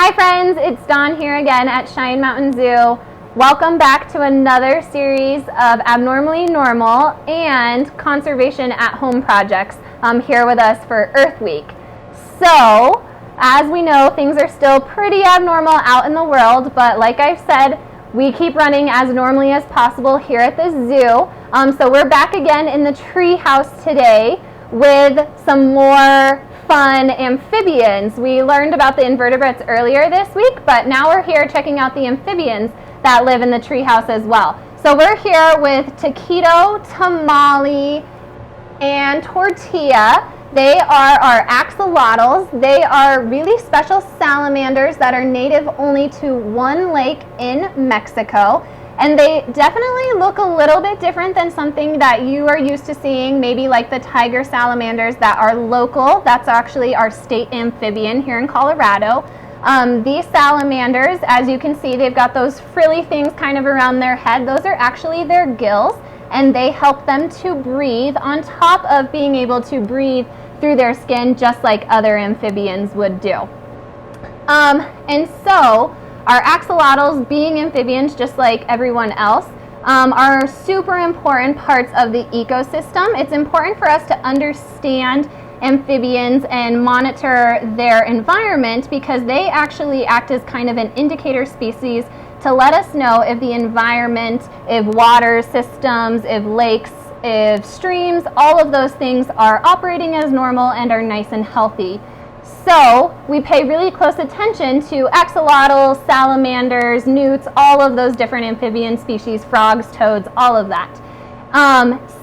Hi friends, it's Dawn here again at Cheyenne Mountain Zoo. Welcome back to another series of Abnormally Normal and Conservation at Home projects here with us for Earth Week. So, as we know, things are still pretty abnormal out in the world, but like I've said, we keep running as normally as possible here at the zoo. So we're back again in the tree house today with some more fun amphibians. We learned about the invertebrates earlier this week, but now we're here checking out the amphibians that live in the treehouse as well. So we're here with Taquito, Tamale, and Tortilla. They are our axolotls. They are really special salamanders that are native only to one lake in Mexico. And they definitely look a little bit different than something that you are used to seeing, maybe like the tiger salamanders that are local. That's actually our state amphibian here in Colorado. These salamanders, as you can see, they've got those frilly things kind of around their head. Those are actually their gills, and they help them to breathe on top of being able to breathe through their skin just like other amphibians would do. And so our axolotls, being amphibians just like everyone else, are super important parts of the ecosystem. It's important for us to understand amphibians and monitor their environment because they actually act as kind of an indicator species to let us know if the environment, if water systems, if lakes, if streams, all of those things are operating as normal and are nice and healthy. So we pay really close attention to axolotls, salamanders, newts, all of those different amphibian species, frogs, toads, all of that.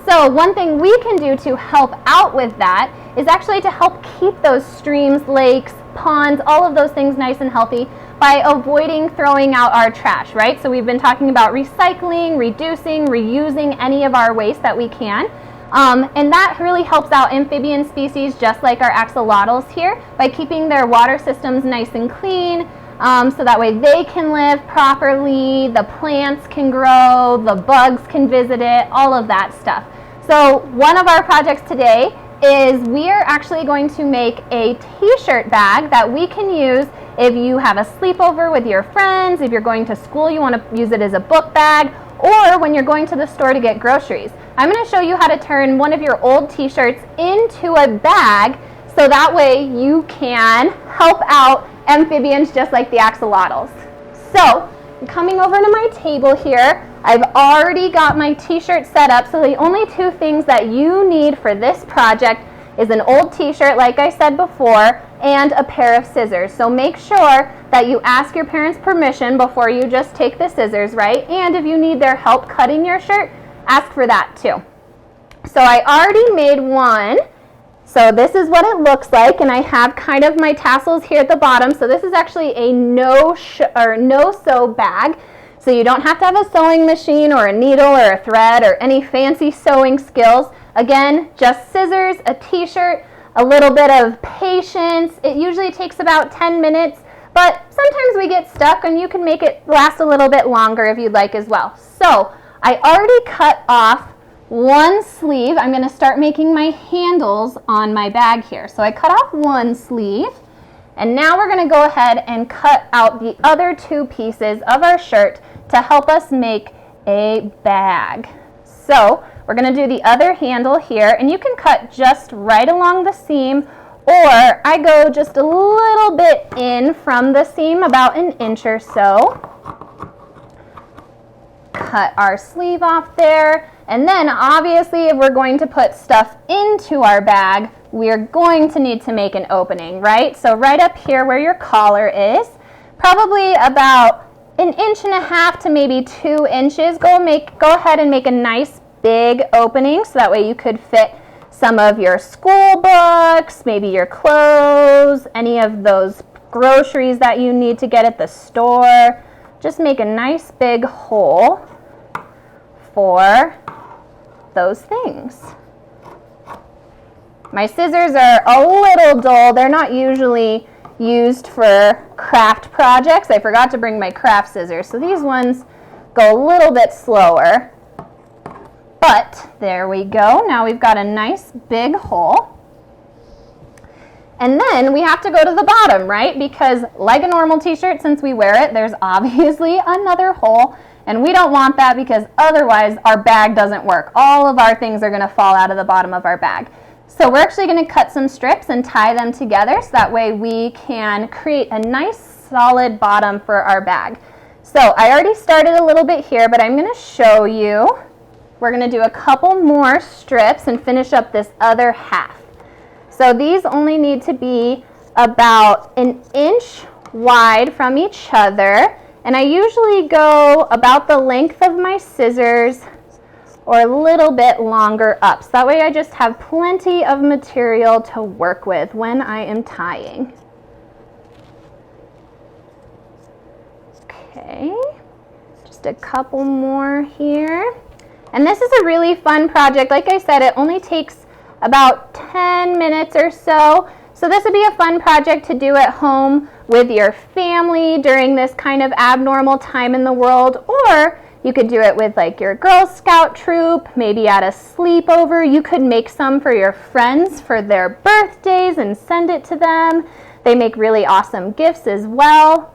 So one thing we can do to help out with that is actually to help keep those streams, lakes, ponds, all of those things nice and healthy by avoiding throwing out our trash, right? So we've been talking about recycling, reducing, reusing any of our waste that we can. And that really helps out amphibian species just like our axolotls here by keeping their water systems nice and clean, so that way they can live properly, the plants can grow, the bugs can visit it, all of that stuff. So one of our projects today is we are actually going to make a t-shirt bag that we can use if you have a sleepover with your friends, if you're going to school, you want to use it as a book bag, or when you're going to the store to get groceries. I'm going to show you how to turn one of your old t-shirts into a bag so that way you can help out amphibians just like the axolotls. So, coming over to my table here, I've already got my t-shirt set up, so the only two things that you need for this project is an old t-shirt, like I said before, and a pair of scissors. So make sure that you ask your parents' permission before you just take the scissors, right? And if you need their help cutting your shirt, ask for that too. So I already made one. So this is what it looks like, and I have kind of my tassels here at the bottom. So this is actually a no-sew bag. So you don't have to have a sewing machine or a needle or a thread or any fancy sewing skills. Again, just scissors, a t-shirt, a little bit of patience. It usually takes about 10 minutes, but sometimes we get stuck and you can make it last a little bit longer if you'd like as well. So I already cut off one sleeve. I'm going to start making my handles on my bag here. So I cut off one sleeve, and now we're going to go ahead and cut out the other two pieces of our shirt to help us make a bag. So we're going to do the other handle here, and you can cut just right along the seam, or I go just a little bit in from the seam, about an inch or so. Cut our sleeve off there, and then obviously if we're going to put stuff into our bag, we're going to need to make an opening, right? So right up here where your collar is, probably about an inch and a half to maybe 2 inches, go ahead and make a nice big opening so that way you could fit some of your school books, maybe your clothes, any of those groceries that you need to get at the store. Just make a nice big hole for those things. My scissors are a little dull. They're not usually used for craft projects. I forgot to bring my craft scissors, so these ones go a little bit slower. But there we go. Now we've got a nice big hole. And then we have to go to the bottom, right? Because like a normal t-shirt, since we wear it, there's obviously another hole. And we don't want that because otherwise our bag doesn't work. All of our things are going to fall out of the bottom of our bag. So we're actually going to cut some strips and tie them together so that way we can create a nice solid bottom for our bag. So I already started a little bit here, but I'm going to show you. We're going to do a couple more strips and finish up this other half. So these only need to be about 1 inch wide from each other. And I usually go about the length of my scissors or a little bit longer up. So that way I just have plenty of material to work with when I am tying. Okay, just a couple more here. And this is a really fun project. Like I said, it only takes about 10 minutes or so. So this would be a fun project to do at home with your family during this kind of abnormal time in the world, or you could do it with like your Girl Scout troop, maybe at a sleepover. You could make some for your friends for their birthdays and send it to them. They make really awesome gifts as well.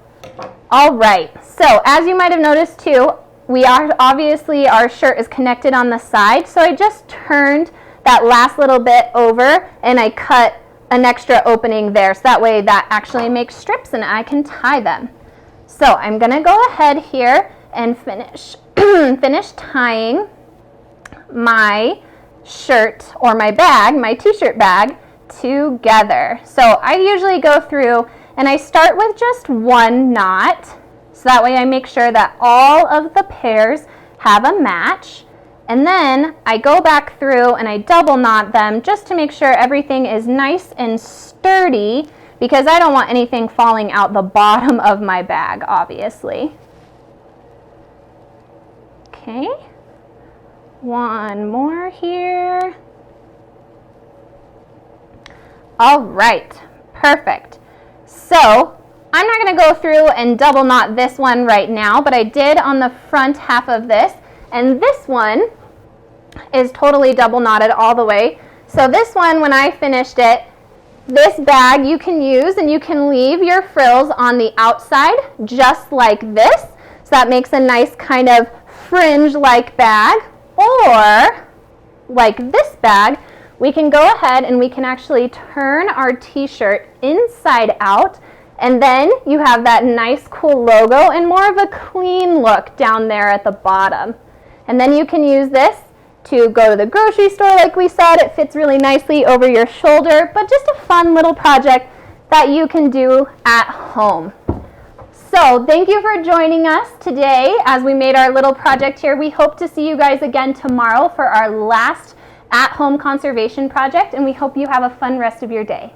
All right, so as you might have noticed too, obviously our shirt is connected on the side, so I just turned that last little bit over and I cut an extra opening there, so that way that actually makes strips and I can tie them. So I'm gonna go ahead here and finish tying my shirt or my bag, my t-shirt bag, together. So I usually go through and I start with just 1 knot, so that way I make sure that all of the pairs have a match. And then I go back through and I double knot them just to make sure everything is nice and sturdy, because I don't want anything falling out the bottom of my bag, obviously. Okay, 1 more here. All right, perfect. So I'm not going to go through and double knot this one right now, but I did on the front half of this. And this one is totally double knotted all the way. So this one, when I finished it, this bag you can use and you can leave your frills on the outside just like this. So that makes a nice kind of fringe-like bag. Or like this bag, we can go ahead and we can actually turn our t-shirt inside out, and then you have that nice cool logo and more of a clean look down there at the bottom. And then you can use this to go to the grocery store like we said. It fits really nicely over your shoulder, but just a fun little project that you can do at home. So thank you for joining us today as we made our little project here. We hope to see you guys again tomorrow for our last at-home conservation project, and we hope you have a fun rest of your day.